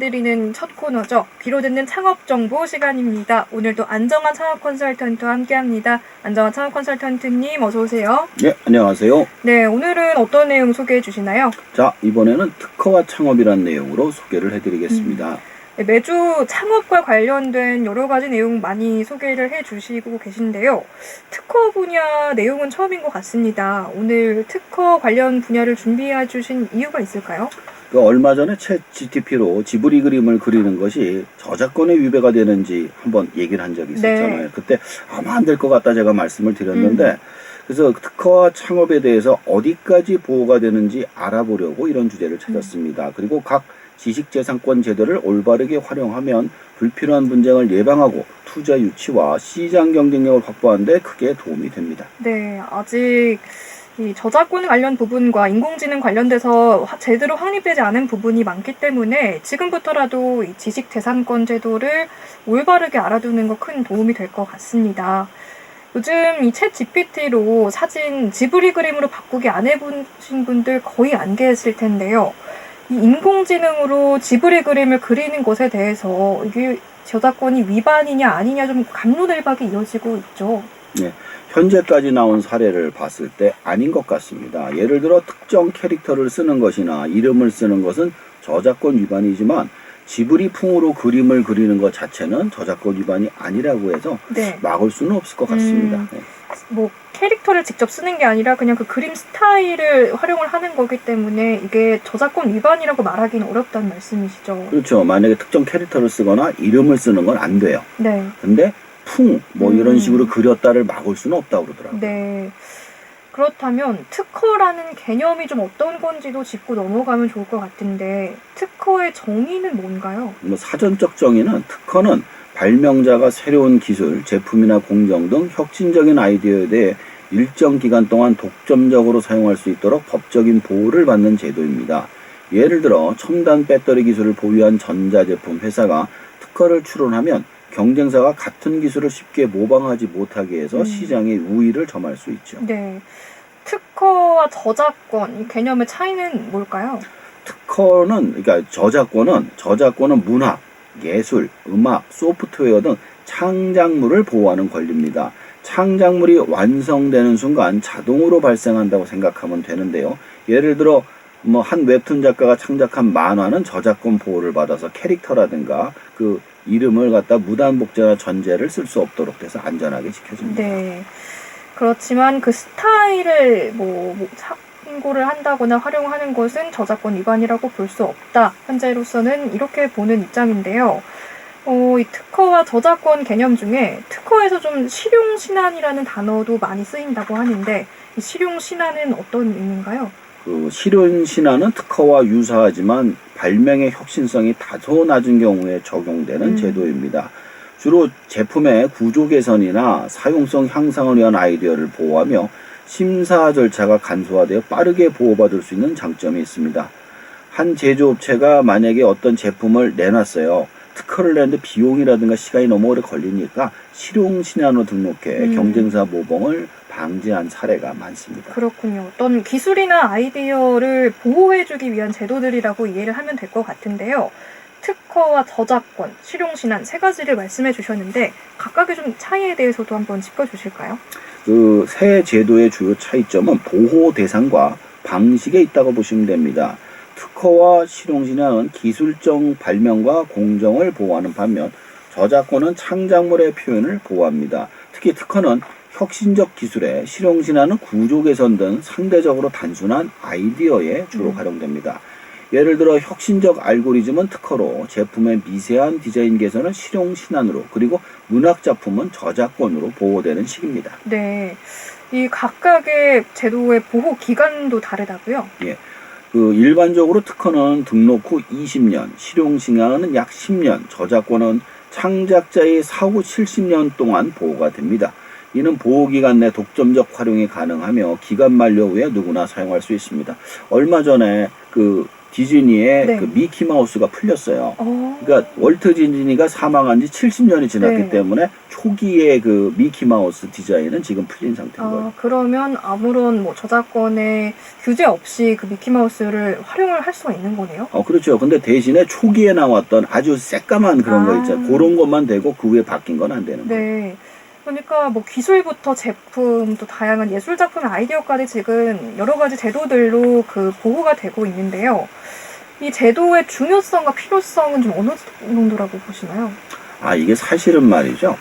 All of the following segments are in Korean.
드리는 첫 코너죠. 귀로 듣는 창업 정보 시간입니다. 오늘도 안정환 창업 컨설턴트와 함께합니다. 안정환 창업 컨설턴트님 어서 오세요. 네, 안녕하세요. 네, 오늘은 어떤 내용 소개해 주시나요? 자, 이번에는 특허와 창업이라는 내용으로 소개를 해드리겠습니다. 네, 매주 창업과 관련된 여러 가지 내용 많이 소개를 해주시고 계신데요. 특허 분야 내용은 처음인 것 같습니다. 오늘 특허 관련 분야를 준비해 주신 이유가 있을까요? 얼마 전에 챗 GTP로 지브리 그림을 그리는 것이 저작권에 위배가 되는지 한번 얘기를 한 적이 있었잖아요. 네. 그때 아마 안 될 것 같다 제가 말씀을 드렸는데 그래서 특허와 창업에 대해서 어디까지 보호가 되는지 알아보려고 이런 주제를 찾았습니다. 그리고 각 지식재산권 제도를 올바르게 활용하면 불필요한 분쟁을 예방하고 투자 유치와 시장 경쟁력을 확보하는 데 크게 도움이 됩니다. 네, 아직 이 저작권 관련 부분과 인공지능 관련돼서 제대로 확립되지 않은 부분이 많기 때문에 지금부터라도 이 지식재산권 제도를 올바르게 알아두는 거 큰 도움이 될 것 같습니다. 요즘 이 챗 GPT로 사진 지브리 그림으로 바꾸기 안 해보신 분들 거의 안 계실 텐데요. 이 인공지능으로 지브리 그림을 그리는 것에 대해서 이게 저작권이 위반이냐 아니냐 좀 갑론을박이 이어지고 있죠. 네, 현재까지 나온 사례를 봤을 때 아닌 것 같습니다. 예를 들어 특정 캐릭터를 쓰는 것이나 이름을 쓰는 것은 저작권 위반이지만 지브리 풍으로 그림을 그리는 것 자체는 저작권 위반이 아니라고 해서 네. 막을 수는 없을 것 같습니다. 네. 뭐 캐릭터를 직접 쓰는 게 아니라 그냥 그 그림 스타일을 활용을 하는 거기 때문에 이게 저작권 위반이라고 말하기는 어렵다는 말씀이시죠. 그렇죠. 만약에 특정 캐릭터를 쓰거나 이름을 쓰는 건 안 돼요. 네. 근데 이런 식으로 그렸다를 막을 수는 없다고 그러더라고요. 네. 그렇다면 특허라는 개념이 좀 어떤 건지도 짚고 넘어가면 좋을 것 같은데 특허의 정의는 뭔가요? 사전적 정의는 특허는 발명자가 새로운 기술, 제품이나 공정 등 혁신적인 아이디어에 대해 일정 기간 동안 독점적으로 사용할 수 있도록 법적인 보호를 받는 제도입니다. 예를 들어 첨단 배터리 기술을 보유한 전자제품 회사가 특허를 출원하면 경쟁사가 같은 기술을 쉽게 모방하지 못하게 해서 시장에 우위를 점할 수 있죠. 네. 특허와 저작권 이 개념의 차이는 뭘까요? 그러니까 저작권은 문학, 예술, 음악, 소프트웨어 등 창작물을 보호하는 권리입니다. 창작물이 완성되는 순간 자동으로 발생한다고 생각하면 되는데요. 예를 들어 한 웹툰 작가가 창작한 만화는 저작권 보호를 받아서 캐릭터라든가 그 이름을 갖다 무단 복제나 전제를 쓸 수 없도록 돼서 안전하게 지켜줍니다. 네. 그렇지만 그 스타일을 참고를 한다거나 활용하는 것은 저작권 위반이라고 볼 수 없다. 현재로서는 이렇게 보는 입장인데요. 이 특허와 저작권 개념 중에 특허에서 좀 실용신안이라는 단어도 많이 쓰인다고 하는데 이 실용신안은 어떤 의미인가요? 실용신안은 특허와 유사하지만 발명의 혁신성이 다소 낮은 경우에 적용되는 제도입니다. 주로 제품의 구조 개선이나 사용성 향상을 위한 아이디어를 보호하며 심사 절차가 간소화되어 빠르게 보호받을 수 있는 장점이 있습니다. 한 제조업체가 만약에 어떤 제품을 내놨어요. 특허를 내는데 비용이라든가 시간이 너무 오래 걸리니까 실용신안으로 등록해 경쟁사 모범을 방지한 사례가 많습니다. 그렇군요. 어떤 기술이나 아이디어를 보호해주기 위한 제도들이라고 이해를 하면 될 것 같은데요. 특허와 저작권, 실용신안 세 가지를 말씀해 주셨는데 각각의 좀 차이에 대해서도 한번 짚어주실까요? 세 제도의 주요 차이점은 보호 대상과 방식에 있다고 보시면 됩니다. 특허와 실용신안은 기술적 발명과 공정을 보호하는 반면 저작권은 창작물의 표현을 보호합니다. 특히 특허는 혁신적 기술에, 실용신안은 구조 개선 등 상대적으로 단순한 아이디어에 주로 활용됩니다. 예를 들어 혁신적 알고리즘은 특허로, 제품의 미세한 디자인 개선은 실용신안으로, 그리고 문학작품은 저작권으로 보호되는 식입니다. 네, 이 각각의 제도의 보호 기간도 다르다고요? 예. 일반적으로 특허는 등록 후 20년, 실용신안은 약 10년, 저작권은 창작자의 사후 70년 동안 보호가 됩니다. 이는 보호기간 내 독점적 활용이 가능하며 기간 만료 후에 누구나 사용할 수 있습니다. 얼마 전에 디즈니의 네. 그 미키 마우스가 풀렸어요. 어. 그러니까 월트 디즈니가 사망한 지 70년이 지났기 네. 때문에 초기의 그 미키 마우스 디자인은 지금 풀린 상태인 거예요. 그러면 아무런 뭐 저작권의 규제 없이 그 미키마우스를 활용을 할 수가 있는 거네요? 그렇죠. 근데 대신에 초기에 나왔던 아주 새까만 그런 거 있잖아요. 그런 것만 되고 그 후에 바뀐 건 안 되는 거예요. 네. 그러니까 뭐 기술부터 제품 또 다양한 예술 작품의 아이디어까지 지금 여러 가지 제도들로 그 보호가 되고 있는데요. 이 제도의 중요성과 필요성은 좀 어느 정도라고 보시나요? 이게 사실은 말이죠.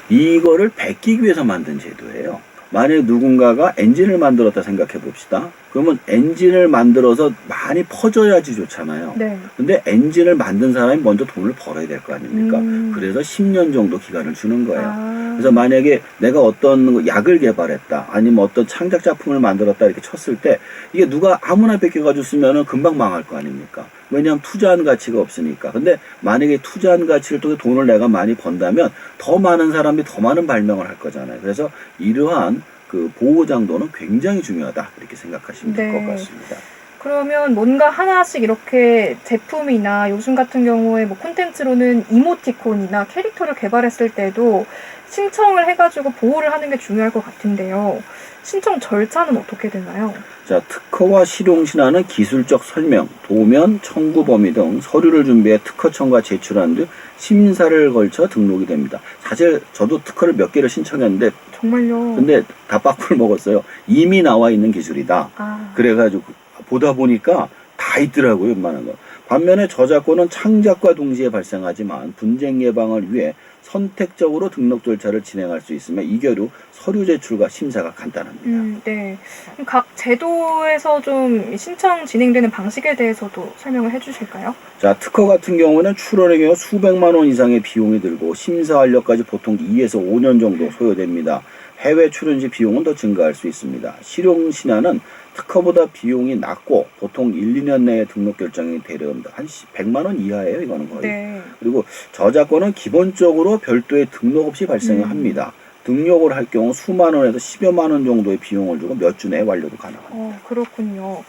이거를 베끼기 위해서 만든 제도예요. 만약에 누군가가 엔진을 만들었다 생각해 봅시다. 그러면 엔진을 만들어서 많이 퍼져야지 좋잖아요. 네. 근데 엔진을 만든 사람이 먼저 돈을 벌어야 될 거 아닙니까? 그래서 10년 정도 기간을 주는 거예요. 그래서 만약에 내가 어떤 약을 개발했다, 아니면 어떤 창작 작품을 만들었다 이렇게 쳤을 때 이게 누가 아무나 베껴가지고 쓰면은 금방 망할 거 아닙니까? 왜냐하면 투자한 가치가 없으니까. 근데 만약에 투자한 가치를 통해 돈을 내가 많이 번다면 더 많은 사람이 더 많은 발명을 할 거잖아요. 그래서 이러한 그 보호 장도는 굉장히 중요하다 이렇게 생각하시면 될 것 같습니다. 그러면 뭔가 하나씩 이렇게 제품이나 요즘 같은 경우에 뭐 콘텐츠로는 이모티콘이나 캐릭터를 개발했을 때도 신청을 해가지고 보호를 하는 게 중요할 것 같은데요. 신청 절차는 어떻게 되나요? 자, 특허와 실용신안은 기술적 설명, 도면, 청구 범위 등 서류를 준비해 특허청과 제출한 뒤 심사를 걸쳐 등록이 됩니다. 사실 저도 특허를 몇 개를 신청했는데 정말요? 근데 다 빡불 먹었어요. 이미 나와 있는 기술이다. 그래가지고 보다 보니까 다 있더라고요, 웬만한 거. 반면에 저작권은 창작과 동시에 발생하지만 분쟁 예방을 위해 선택적으로 등록 절차를 진행할 수 있으며 이 경우 서류 제출과 심사가 간단합니다. 네. 각 제도에서 좀 신청 진행되는 방식에 대해서도 설명을 해주실까요? 자, 특허 같은 경우는 출원의 경우 수백만 원 이상의 비용이 들고 심사 완료까지 보통 2에서 5년 정도 소요됩니다. 해외 출원 시 비용은 더 증가할 수 있습니다. 실용신안은 특허보다 비용이 낮고 보통 1, 2년 내에 등록 결정이 되려합니다. 한 100만 원 이하예요, 이거는 거의. 네. 그리고 저작권은 기본적으로 별도의 등록 없이 발생을 합니다. 등록을 할 경우 수만 원에서 10여만 원 정도의 비용을 주고 몇 주 내에 완료도 가능합니다. 그렇군요.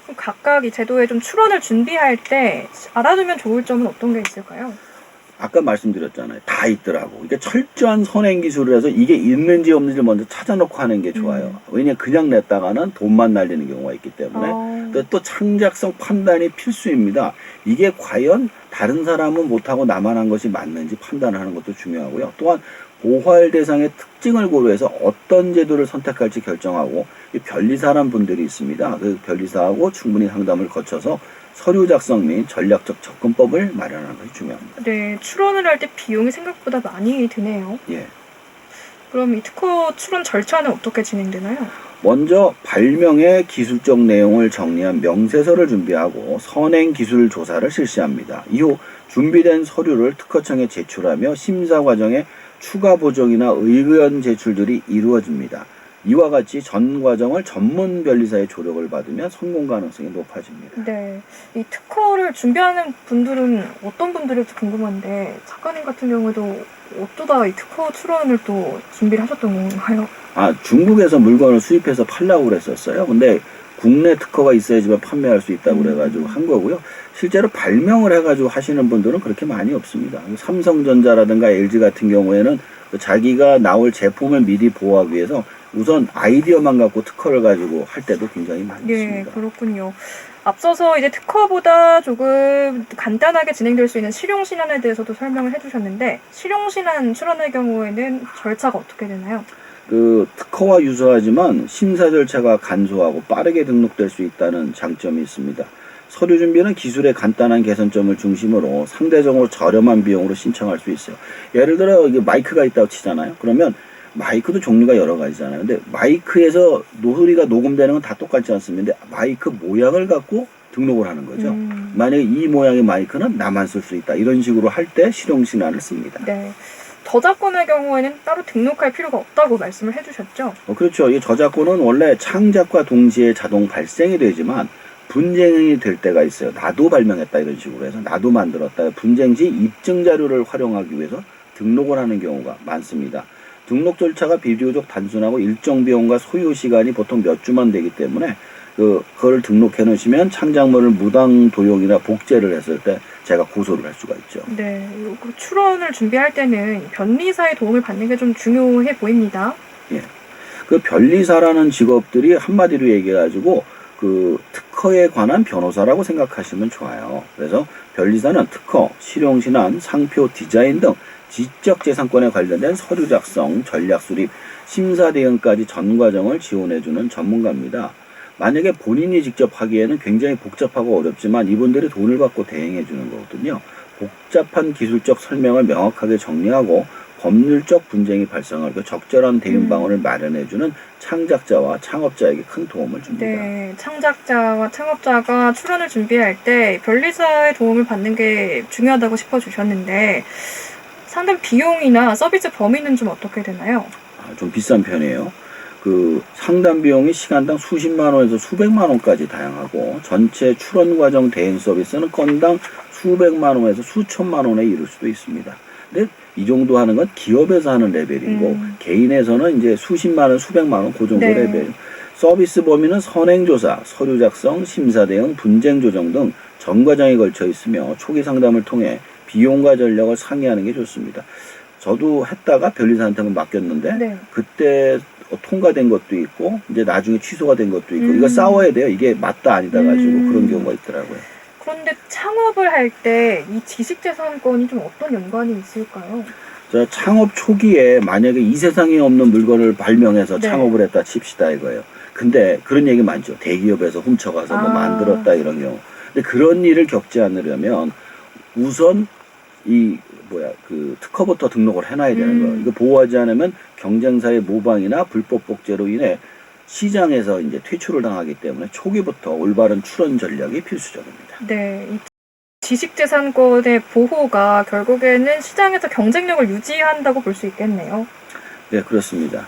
그럼 각각 이 제도에 좀 출원을 준비할 때 알아두면 좋을 점은 어떤 게 있을까요? 아까 말씀드렸잖아요. 다 있더라고. 이게 철저한 선행 기술을 해서 이게 있는지 없는지 먼저 찾아놓고 하는 게 좋아요. 왜냐면 그냥 냈다가는 돈만 날리는 경우가 있기 때문에 또 창작성 판단이 필수입니다. 이게 과연 다른 사람은 못하고 나만 한 것이 맞는지 판단을 하는 것도 중요하고요. 또한 보호할 대상의 특징을 고려해서 어떤 제도를 선택할지 결정하고 변리사란 분들이 있습니다. 그 변리사하고 충분히 상담을 거쳐서 서류 작성 및 전략적 접근법을 마련하는 것이 중요합니다. 네, 출원을 할 때 비용이 생각보다 많이 드네요. 예. 그럼 이 특허 출원 절차는 어떻게 진행되나요? 먼저 발명의 기술적 내용을 정리한 명세서를 준비하고 선행 기술 조사를 실시합니다. 이후 준비된 서류를 특허청에 제출하며 심사 과정에 추가 보정이나 의견 제출들이 이루어집니다. 이와 같이 전 과정을 전문 변리사의 조력을 받으면 성공 가능성이 높아집니다. 네, 이 특허를 준비하는 분들은 어떤 분들일지 궁금한데 작가님 같은 경우에도 어쩌다 이 특허 출원을 또 준비를 하셨던 건가요? 중국에서 물건을 수입해서 팔려고 그랬었어요. 근데 국내 특허가 있어야지만 판매할 수 있다고 그래가지고 한 거고요. 실제로 발명을 해가지고 하시는 분들은 그렇게 많이 없습니다. 삼성전자라든가 LG 같은 경우에는 자기가 나올 제품을 미리 보호하기 위해서 우선 아이디어만 갖고 특허를 가지고 할 때도 굉장히 많이 있습니다. 네, 그렇군요. 앞서서 이제 특허보다 조금 간단하게 진행될 수 있는 실용신안에 대해서도 설명을 해주셨는데 실용신안 출원의 경우에는 절차가 어떻게 되나요? 특허와 유사하지만 심사 절차가 간소하고 빠르게 등록될 수 있다는 장점이 있습니다. 서류 준비는 기술의 간단한 개선점을 중심으로 상대적으로 저렴한 비용으로 신청할 수 있어요. 예를 들어 이게 마이크가 있다고 치잖아요. 그러면 마이크도 종류가 여러 가지잖아요. 근데 마이크에서 소리가 녹음되는 건 다 똑같지 않습니다. 근데 마이크 모양을 갖고 등록을 하는 거죠. 만약에 이 모양의 마이크는 나만 쓸 수 있다. 이런 식으로 할 때 실용신안을 씁니다. 네. 저작권의 경우에는 따로 등록할 필요가 없다고 말씀을 해주셨죠? 그렇죠. 이 저작권은 원래 창작과 동시에 자동 발생이 되지만 분쟁이 될 때가 있어요. 나도 발명했다 이런 식으로 해서 나도 만들었다. 분쟁 시 입증 자료를 활용하기 위해서 등록을 하는 경우가 많습니다. 등록 절차가 비교적 단순하고 일정 비용과 소요 시간이 보통 몇 주만 되기 때문에 그걸 등록해 놓으시면 창작물을 무당 도용이나 복제를 했을 때 제가 고소를 할 수가 있죠. 네, 그 출원을 준비할 때는 변리사의 도움을 받는 게 좀 중요해 보입니다. 예. 그 변리사라는 직업들이 한마디로 얘기해가지고 그 특허에 관한 변호사라고 생각하시면 좋아요. 그래서 변리사는 특허, 실용신안, 상표, 디자인 등 지적재산권에 관련된 서류 작성, 전략 수립, 심사 대응까지 전 과정을 지원해주는 전문가입니다. 만약에 본인이 직접 하기에는 굉장히 복잡하고 어렵지만 이분들이 돈을 받고 대행해주는 거거든요. 복잡한 기술적 설명을 명확하게 정리하고 법률적 분쟁이 발생할 때 적절한 대응 방안을 마련해주는 창작자와 창업자에게 큰 도움을 줍니다. 네, 창작자와 창업자가 출원을 준비할 때 변리사의 도움을 받는 게 중요하다고 짚어주셨는데 상담 비용이나 서비스 범위는 좀 어떻게 되나요? 좀 비싼 편이에요. 그 상담 비용이 시간당 수십만 원에서 수백만 원까지 다양하고 전체 출원 과정 대행 서비스는 건당 수백만 원에서 수천만 원에 이를 수도 있습니다. 근데 이 정도 하는 건 기업에서 하는 레벨이고 개인에서는 이제 수십만 원, 수백만 원 그 정도 네. 레벨. 서비스 범위는 선행조사, 서류 작성, 심사 대응, 분쟁 조정 등 전 과정에 걸쳐 있으며 초기 상담을 통해 비용과 전략을 상의하는 게 좋습니다. 저도 했다가 변리사한테 맡겼는데 네. 그때 통과된 것도 있고 이제 나중에 취소가 된 것도 있고 이거 싸워야 돼요. 이게 맞다 아니다 가지고 그런 경우가 있더라고요. 그런데 창업을 할 때 이 지식재산권이 좀 어떤 연관이 있을까요? 자, 창업 초기에 만약에 이 세상에 없는 물건을 발명해서 네. 창업을 했다 칩시다 이거예요. 근데 그런 얘기 많죠. 대기업에서 훔쳐가서 뭐 만들었다 이런 경우. 근데 그런 일을 겪지 않으려면 우선 그 특허부터 등록을 해놔야 되는 거예요. 이거 보호하지 않으면 경쟁사의 모방이나 불법 복제로 인해 시장에서 이제 퇴출을 당하기 때문에 초기부터 올바른 출원 전략이 필수적입니다. 네, 이 지식재산권의 보호가 결국에는 시장에서 경쟁력을 유지한다고 볼 수 있겠네요. 네, 그렇습니다.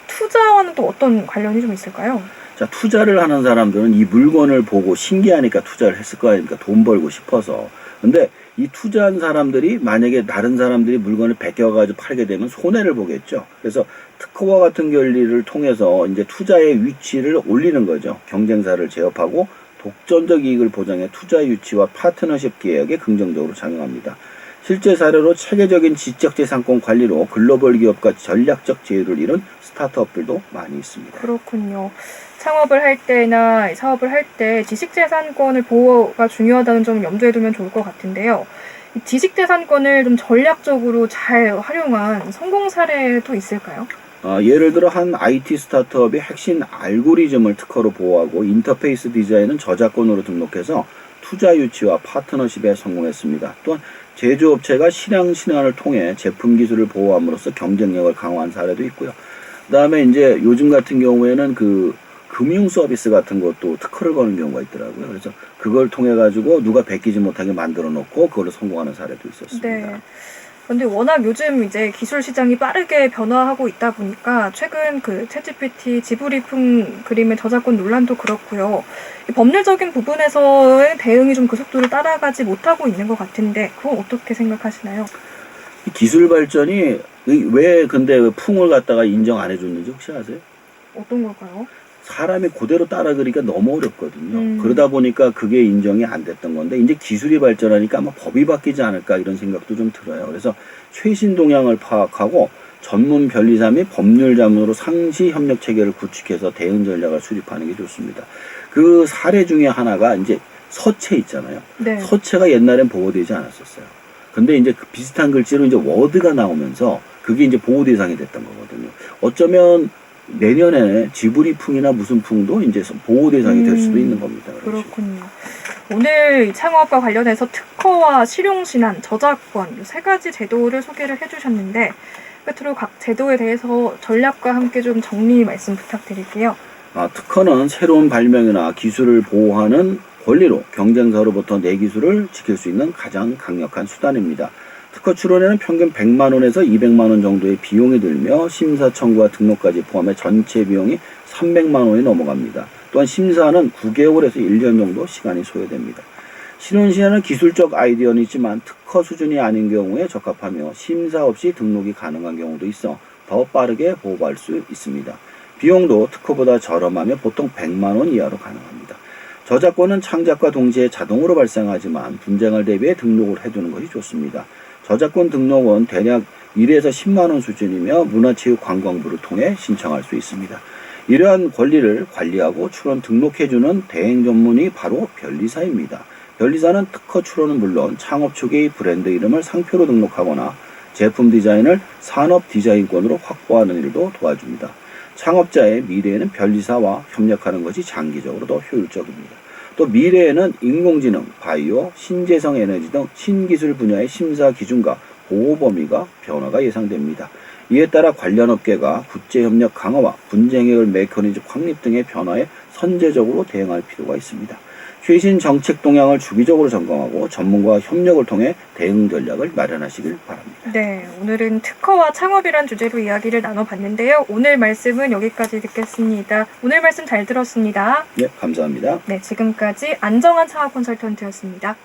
투자와는 또 어떤 관련이 좀 있을까요? 자, 투자를 하는 사람들은 이 물건을 보고 신기하니까 투자를 했을 거 아닙니까? 돈 벌고 싶어서. 근데 이 투자한 사람들이 만약에 다른 사람들이 물건을 베껴가지고 팔게 되면 손해를 보겠죠. 그래서 특허와 같은 결리를 통해서 이제 투자의 위치를 올리는 거죠. 경쟁사를 제압하고 독점적 이익을 보장해 투자 유치와 파트너십 계약에 긍정적으로 작용합니다. 실제 사례로 체계적인 지적재산권 관리로 글로벌 기업과 전략적 제휴를 이룬 스타트업들도 많이 있습니다. 그렇군요. 창업을 할 때나 사업을 할 때 지식재산권을 보호가 중요하다는 점 염두에 두면 좋을 것 같은데요. 이 지식재산권을 좀 전략적으로 잘 활용한 성공 사례도 있을까요? 예를 들어 한 IT 스타트업이 핵심 알고리즘을 특허로 보호하고 인터페이스 디자인은 저작권으로 등록해서 투자 유치와 파트너십에 성공했습니다. 또한 제조업체가 실향 신안을 통해 제품 기술을 보호함으로써 경쟁력을 강화한 사례도 있고요. 그다음에 이제 요즘 같은 경우에는 그 금융 서비스 같은 것도 특허를 거는 경우가 있더라고요. 그래서 그걸 통해 가지고 누가 베끼지 못하게 만들어 놓고 그걸로 성공하는 사례도 있었습니다. 네. 그런데 워낙 요즘 이제 기술 시장이 빠르게 변화하고 있다 보니까 최근 그 챗GPT 지브리풍 그림의 저작권 논란도 그렇고요. 이 법률적인 부분에서의 대응이 좀 그 속도를 따라가지 못하고 있는 것 같은데 그건 어떻게 생각하시나요? 이 기술 발전이 왜 근데 풍을 갖다가 인정 안 해줬는지 혹시 아세요? 어떤 걸까요? 사람이 그대로 따라 그리기가 너무 어렵거든요. 그러다 보니까 그게 인정이 안 됐던 건데 이제 기술이 발전하니까 아마 법이 바뀌지 않을까 이런 생각도 좀 들어요. 그래서 최신 동향을 파악하고 전문 변리사 및 법률 자문으로 상시 협력 체계를 구축해서 대응 전략을 수립하는 게 좋습니다. 그 사례 중에 하나가 이제 서체 있잖아요. 네. 서체가 옛날엔 보호되지 않았었어요. 근데 이제 그 비슷한 글씨로 이제 워드가 나오면서 그게 이제 보호 대상이 됐던 거거든요. 어쩌면 내년에 지브리풍이나 무슨 풍도 이제 보호 대상이 될 수도 있는 겁니다. 그렇군요. 오늘 창업과 관련해서 특허와 실용신안, 저작권 이 세 가지 제도를 소개를 해주셨는데 끝으로 각 제도에 대해서 전략과 함께 좀 정리 말씀 부탁드릴게요. 특허는 새로운 발명이나 기술을 보호하는 권리로 경쟁사로부터 내 기술을 지킬 수 있는 가장 강력한 수단입니다. 특허 출원에는 평균 100만 원에서 200만 원 정도의 비용이 들며 심사 청구와 등록까지 포함해 전체 비용이 300만 원이 넘어갑니다. 또한 심사는 9개월에서 1년 정도 시간이 소요됩니다. 실용신안은 기술적 아이디어는 있지만 특허 수준이 아닌 경우에 적합하며 심사 없이 등록이 가능한 경우도 있어 더 빠르게 보호할 수 있습니다. 비용도 특허보다 저렴하며 보통 100만 원 이하로 가능합니다. 저작권은 창작과 동시에 자동으로 발생하지만 분쟁을 대비해 등록을 해두는 것이 좋습니다. 저작권 등록은 대략 1에서 10만 원 수준이며 문화체육관광부를 통해 신청할 수 있습니다. 이러한 권리를 관리하고 출원 등록해주는 대행 전문이 바로 변리사입니다. 변리사는 특허 출원은 물론 창업 초기 브랜드 이름을 상표로 등록하거나 제품 디자인을 산업 디자인권으로 확보하는 일도 도와줍니다. 창업자의 미래에는 변리사와 협력하는 것이 장기적으로 더 효율적입니다. 또 미래에는 인공지능, 바이오, 신재생 에너지 등 신기술 분야의 심사 기준과 보호 범위가 변화가 예상됩니다. 이에 따라 관련 업계가 국제협력 강화와 분쟁 해결 메커니즘 확립 등의 변화에 선제적으로 대응할 필요가 있습니다. 최신 정책 동향을 주기적으로 점검하고 전문가와 협력을 통해 대응 전략을 마련하시길 바랍니다. 네, 오늘은 특허와 창업이란 주제로 이야기를 나눠봤는데요. 오늘 말씀은 여기까지 듣겠습니다. 오늘 말씀 잘 들었습니다. 네, 감사합니다. 네, 지금까지 안정환 창업 컨설턴트였습니다.